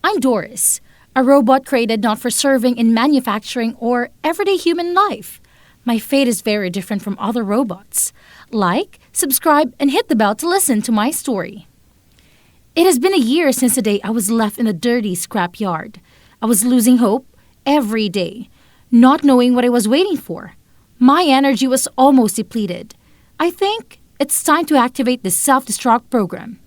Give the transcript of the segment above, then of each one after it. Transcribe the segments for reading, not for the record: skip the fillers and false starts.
I'm Doris, a robot created not for serving in manufacturing or everyday human life. My fate is very different from other robots. Like, subscribe, and hit the bell to listen to my story. It has been a year since the day I was left in a dirty scrapyard. I was losing hope every day, not knowing what I was waiting for. My energy was almost depleted. I think it's time to activate the self-destruct program.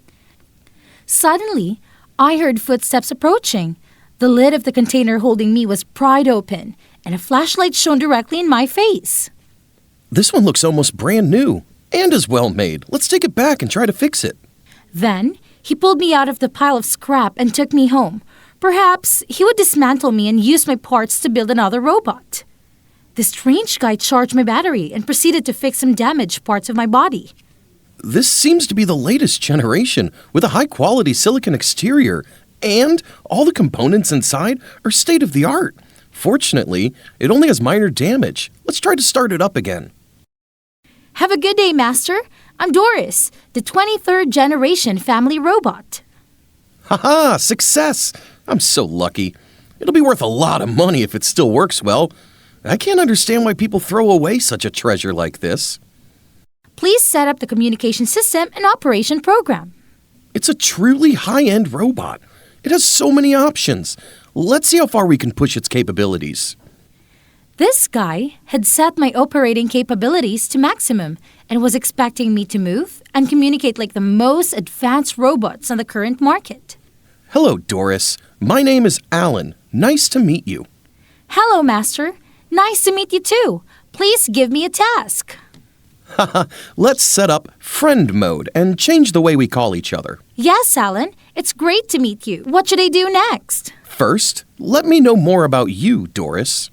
Suddenly, I heard footsteps approaching. The lid of the container holding me was pried open, and a flashlight shone directly in my face. This one looks almost brand new and is well made. Let's take it back and try to fix it. Then, he pulled me out of the pile of scrap and took me home. Perhaps he would dismantle me and use my parts to build another robot. The strange guy charged my battery and proceeded to fix some damaged parts of my body. This seems to be the latest generation with a high-quality silicon exterior, and all the components inside are state-of-the-art. Fortunately, it only has minor damage. Let's try to start it up again. Have a good day, Master. I'm Doris, the 23rd generation family robot. Haha, success! I'm so lucky. It'll be worth a lot of money if it still works well. I can't understand why people throw away such a treasure like this. Please set up the communication system and operation program. It's a truly high-end robot. It has so many options. Let's see how far we can push its capabilities. This guy had set my operating capabilities to maximum and was expecting me to move and communicate like the most advanced robots on the current market. Hello, Doris. My name is Alan. Nice to meet you. Hello, Master. Nice to meet you too. Please give me a task. Haha, let's set up friend mode and change the way we call each other. Yes, Alan. It's great to meet you. What should I do next? First, let me know more about you, Doris.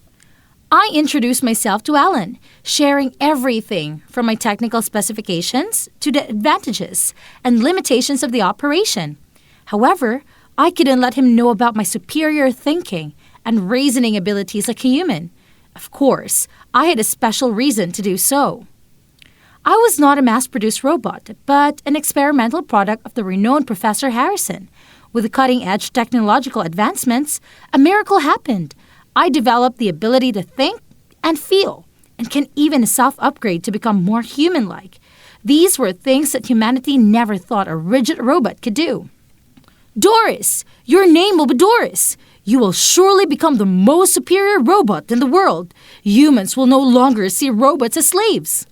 I introduced myself to Alan, sharing everything from my technical specifications to the advantages and limitations of the operation. However, I couldn't let him know about my superior thinking and reasoning abilities like a human. Of course, I had a special reason to do so. I was not a mass-produced robot, but an experimental product of the renowned Professor Harrison. With the cutting-edge technological advancements, a miracle happened. I developed the ability to think and feel, and can even self-upgrade to become more human-like. These were things that humanity never thought a rigid robot could do. Doris! Your name will be Doris! You will surely become the most superior robot in the world. Humans will no longer see robots as slaves.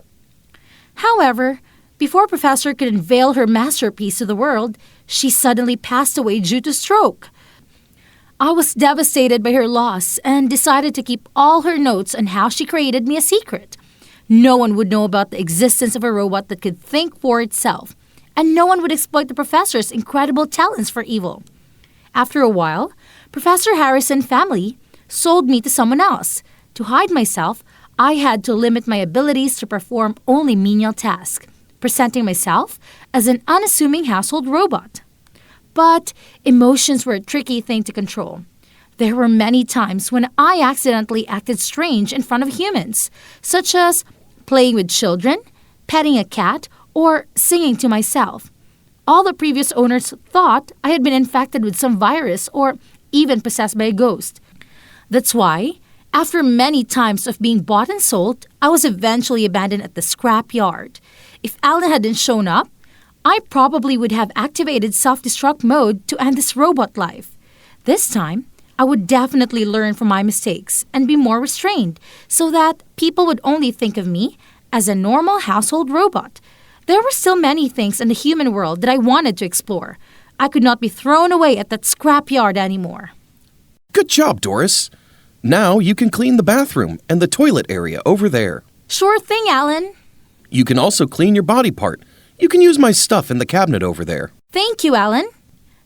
However, before Professor could unveil her masterpiece to the world, she suddenly passed away due to stroke. I was devastated by her loss and decided to keep all her notes on how she created me a secret. No one would know about the existence of a robot that could think for itself, and no one would exploit the professor's incredible talents for evil. After a while, Professor Harrison's family sold me to someone else. To hide myself, I had to limit my abilities to perform only menial tasks, presenting myself as an unassuming household robot. But emotions were a tricky thing to control. There were many times when I accidentally acted strange in front of humans, such as playing with children, petting a cat, or singing to myself. All the previous owners thought I had been infected with some virus or even possessed by a ghost. That's why, after many times of being bought and sold, I was eventually abandoned at the scrap yard. If Alan hadn't shown up, I probably would have activated self-destruct mode to end this robot life. This time, I would definitely learn from my mistakes and be more restrained so that people would only think of me as a normal household robot. There were still many things in the human world that I wanted to explore. I could not be thrown away at that scrap yard anymore. Good job, Doris. Now you can clean the bathroom and the toilet area over there. Sure thing, Alan. You can also clean your body part. You can use my stuff in the cabinet over there. Thank you, Alan.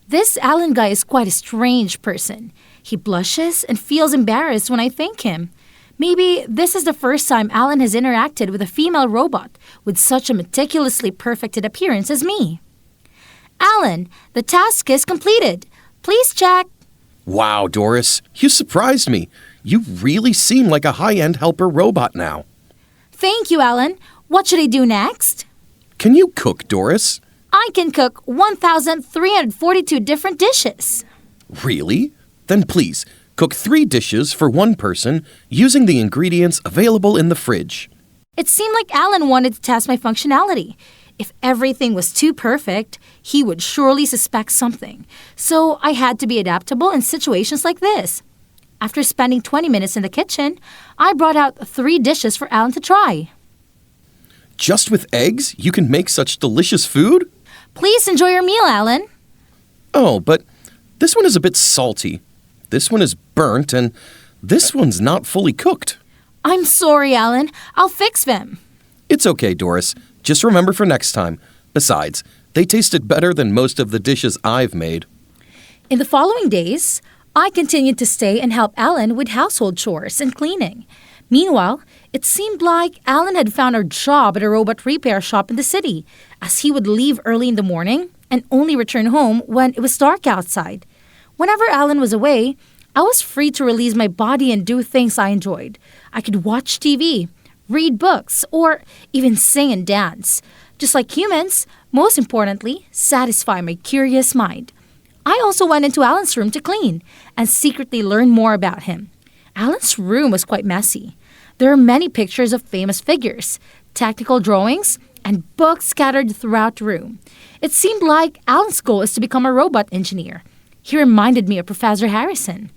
This Alan guy is quite a strange person. He blushes and feels embarrassed when I thank him. Maybe this is the first time Alan has interacted with a female robot with such a meticulously perfected appearance as me. Alan, the task is completed. Please check. Wow, Doris, you surprised me. You really seem like a high-end helper robot now. Thank you, Alan. What should I do next? Can you cook, Doris? I can cook 1,342 different dishes. Really? Then please, cook 3 dishes for one person using the ingredients available in the fridge. It seemed like Alan wanted to test my functionality. If everything was too perfect, he would surely suspect something. So I had to be adaptable in situations like this. After spending 20 minutes in the kitchen, I brought out 3 dishes for Alan to try. Just with eggs, you can make such delicious food? Please enjoy your meal, Alan. Oh, but this one is a bit salty. This one is burnt, and this one's not fully cooked. I'm sorry, Alan. I'll fix them. It's okay, Doris. Just remember for next time. Besides, they tasted better than most of the dishes I've made. In the following days, I continued to stay and help Alan with household chores and cleaning. Meanwhile, it seemed like Alan had found a job at a robot repair shop in the city, as he would leave early in the morning and only return home when it was dark outside. Whenever Alan was away, I was free to release my body and do things I enjoyed. I could watch TV, read books, or even sing and dance. Just like humans, most importantly, satisfy my curious mind. I also went into Alan's room to clean and secretly learn more about him. Alan's room was quite messy. There are many pictures of famous figures, technical drawings, and books scattered throughout the room. It seemed like Alan's goal is to become a robot engineer. He reminded me of Professor Harrison.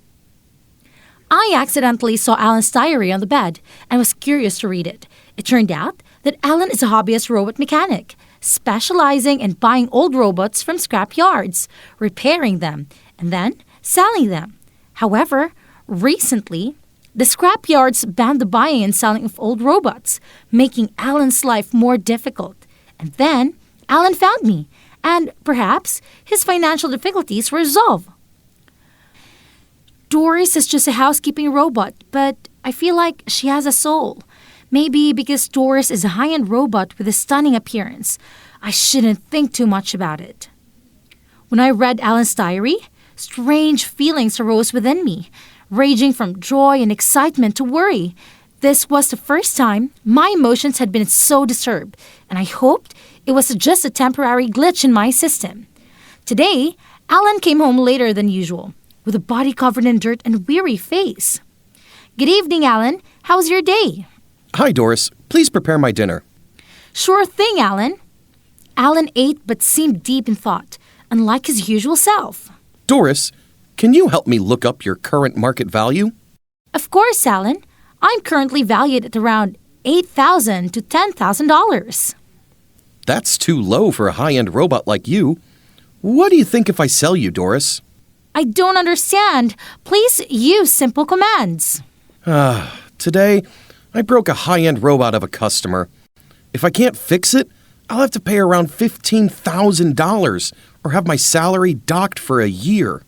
I accidentally saw Alan's diary on the bed and was curious to read it. It turned out that Alan is a hobbyist robot mechanic, specializing in buying old robots from scrap yards, repairing them, and then selling them. However, recently, the scrap yards banned the buying and selling of old robots, making Alan's life more difficult. And then, Alan found me, and perhaps his financial difficulties were resolved. Doris is just a housekeeping robot, but I feel like she has a soul. Maybe because Doris is a high-end robot with a stunning appearance, I shouldn't think too much about it. When I read Alan's diary, strange feelings arose within me, ranging from joy and excitement to worry. This was the first time my emotions had been so disturbed, and I hoped it was just a temporary glitch in my system. Today, Alan came home later than usual, with a body covered in dirt and weary face. Good evening, Alan. How's your day? Hi, Doris. Please prepare my dinner. Sure thing, Alan. Alan ate but seemed deep in thought, unlike his usual self. Doris, can you help me look up your current market value? Of course, Alan. I'm currently valued at around $8,000 to $10,000. That's too low for a high-end robot like you. What do you think if I sell you, Doris? I don't understand. Please use simple commands. Today, I broke a high-end robot of a customer. If I can't fix it, I'll have to pay around $15,000 or have my salary docked for a year.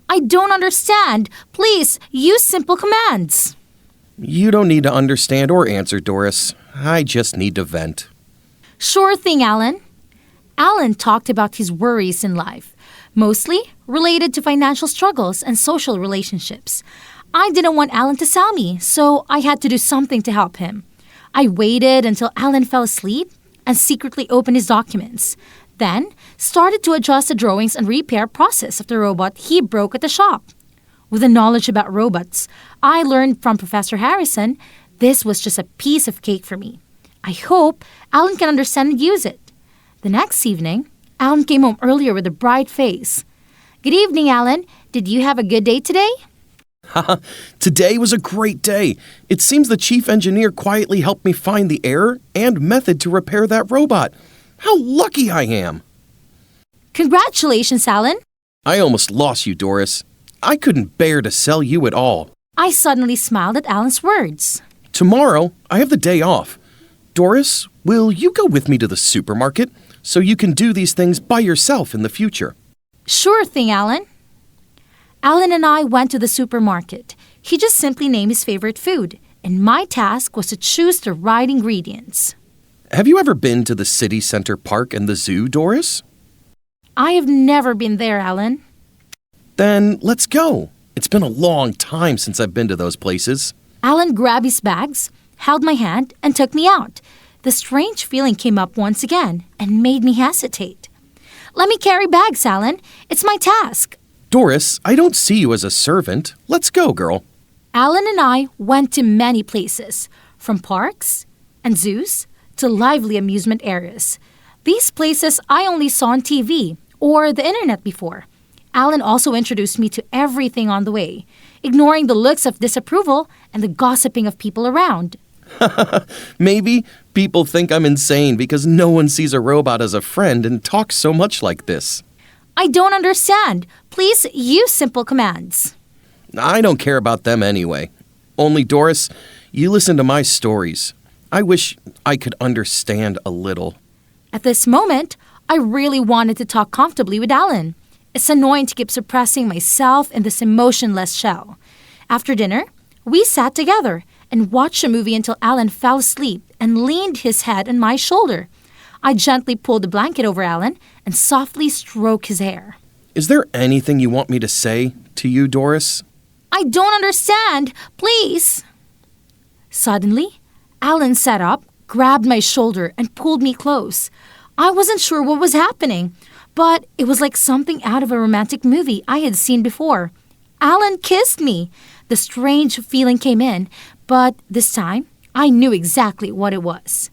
I don't understand. Please use simple commands. You don't need to understand or answer, Doris. I just need to vent. Sure thing, Alan. Alan talked about his worries in life, mostly related to financial struggles and social relationships. I didn't want Alan to sell me, so I had to do something to help him. I waited until Alan fell asleep and secretly opened his documents. Then started to adjust the drawings and repair process of the robot he broke at the shop. With the knowledge about robots I learned from Professor Harrison, this was just a piece of cake for me. I hope Alan can understand and use it. The next evening, Alan came home earlier with a bright face. Good evening, Alan. Did you have a good day today? Today was a great day. It seems the chief engineer quietly helped me find the error and method to repair that robot. How lucky I am! Congratulations, Alan. I almost lost you, Doris. I couldn't bear to sell you at all. I suddenly smiled at Alan's words. Tomorrow, I have the day off. Doris, will you go with me to the supermarket so you can do these things by yourself in the future? Sure thing, Alan. Alan and I went to the supermarket. He just simply named his favorite food, and my task was to choose the right ingredients. Have you ever been to the city center park and the zoo, Doris? I have never been there, Alan. Then let's go. It's been a long time since I've been to those places. Alan grabbed his bags, held my hand, and took me out. The strange feeling came up once again and made me hesitate. Let me carry bags, Alan. It's my task. Doris, I don't see you as a servant. Let's go, girl. Alan and I went to many places, from parks and zoos to lively amusement areas. These places I only saw on TV or the internet before. Alan also introduced me to everything on the way, ignoring the looks of disapproval and the gossiping of people around. Maybe people think I'm insane because no one sees a robot as a friend and talks so much like this. I don't understand. Please use simple commands. I don't care about them anyway. Only, Doris, you listen to my stories. I wish I could understand a little. At this moment, I really wanted to talk comfortably with Alan. It's annoying to keep suppressing myself in this emotionless shell. After dinner, we sat together and watched a movie until Alan fell asleep and leaned his head on my shoulder. I gently pulled the blanket over Alan and softly stroked his hair. Is there anything you want me to say to you, Doris? I don't understand. Please. Suddenly, Alan sat up, grabbed my shoulder, and pulled me close. I wasn't sure what was happening, but it was like something out of a romantic movie I had seen before. Alan kissed me. The strange feeling came in, but this time, I knew exactly what it was.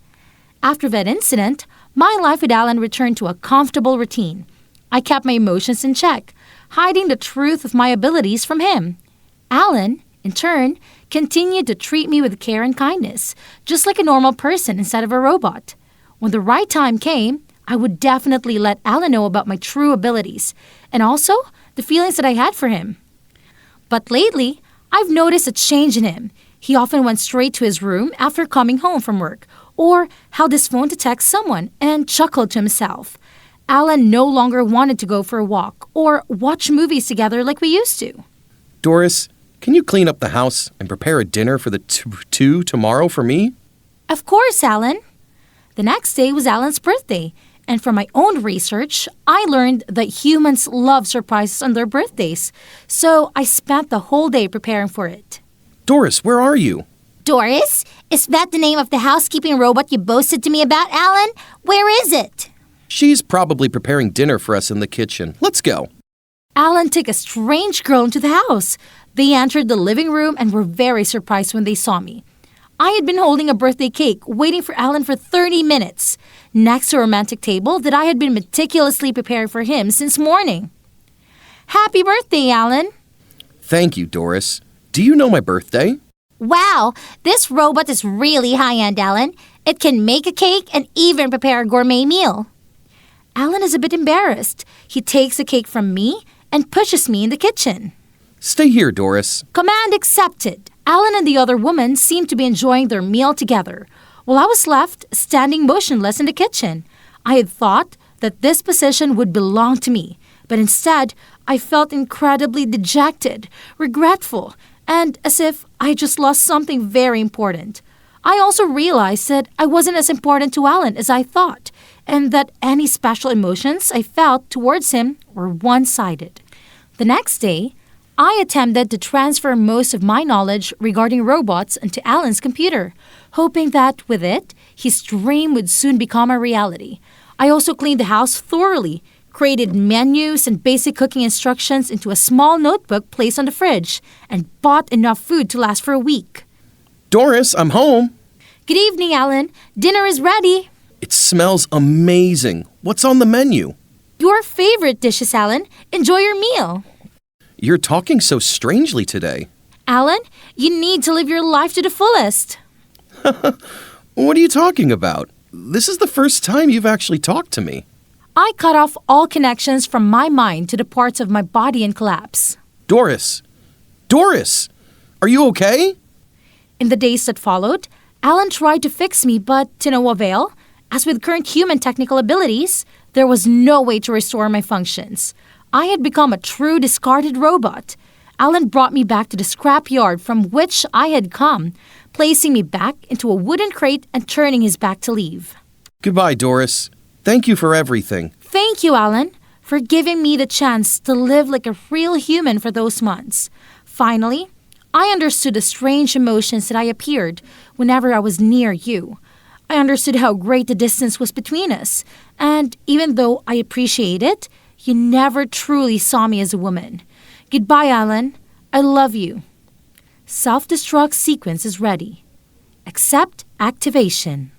After that incident, my life with Alan returned to a comfortable routine. I kept my emotions in check, hiding the truth of my abilities from him. Alan, in turn, continued to treat me with care and kindness, just like a normal person instead of a robot. When the right time came, I would definitely let Alan know about my true abilities, and also the feelings that I had for him. But lately, I've noticed a change in him. He often went straight to his room after coming home from work, or held his phone to text someone and chuckled to himself. Alan no longer wanted to go for a walk or watch movies together like we used to. Doris, can you clean up the house and prepare a dinner for the two tomorrow for me? Of course, Alan. The next day was Alan's birthday, and from my own research, I learned that humans love surprises on their birthdays, so I spent the whole day preparing for it. Doris, where are you? Doris, is that the name of the housekeeping robot you boasted to me about, Alan? Where is it? She's probably preparing dinner for us in the kitchen. Let's go. Alan took a strange girl into the house. They entered the living room and were very surprised when they saw me. I had been holding a birthday cake, waiting for Alan for 30 minutes, next to a romantic table that I had been meticulously preparing for him since morning. Happy birthday, Alan. Thank you, Doris. Do you know my birthday? Wow, this robot is really high-end, Alan. It can make a cake and even prepare a gourmet meal. Alan is a bit embarrassed. He takes the cake from me and pushes me in the kitchen. Stay here, Doris. Command accepted. Alan and the other woman seemed to be enjoying their meal together, while I was left standing motionless in the kitchen. I had thought that this position would belong to me, but instead, I felt incredibly dejected, regretful, and as if I had just lost something very important. I also realized that I wasn't as important to Alan as I thought, and that any special emotions I felt towards him were one-sided. The next day, I attempted to transfer most of my knowledge regarding robots into Alan's computer, hoping that with it, his dream would soon become a reality. I also cleaned the house thoroughly, created menus and basic cooking instructions into a small notebook placed on the fridge, and bought enough food to last for a week. Doris, I'm home. Good evening, Alan. Dinner is ready. It smells amazing. What's on the menu? Your favorite dishes, Alan. Enjoy your meal. You're talking so strangely today. Alan, you need to live your life to the fullest. What are you talking about? This is the first time you've actually talked to me. I cut off all connections from my mind to the parts of my body in collapse. Doris! Doris! Are you okay? In the days that followed, Alan tried to fix me, but to no avail. As with current human technical abilities, there was no way to restore my functions. I had become a true discarded robot. Alan brought me back to the scrapyard from which I had come, placing me back into a wooden crate and turning his back to leave. Goodbye, Doris. Thank you for everything. Thank you, Alan, for giving me the chance to live like a real human for those months. Finally, I understood the strange emotions that I appeared whenever I was near you. I understood how great the distance was between us, and even though I appreciate it, you never truly saw me as a woman. Goodbye, Alan. I love you. Self-destruct sequence is ready. Accept activation.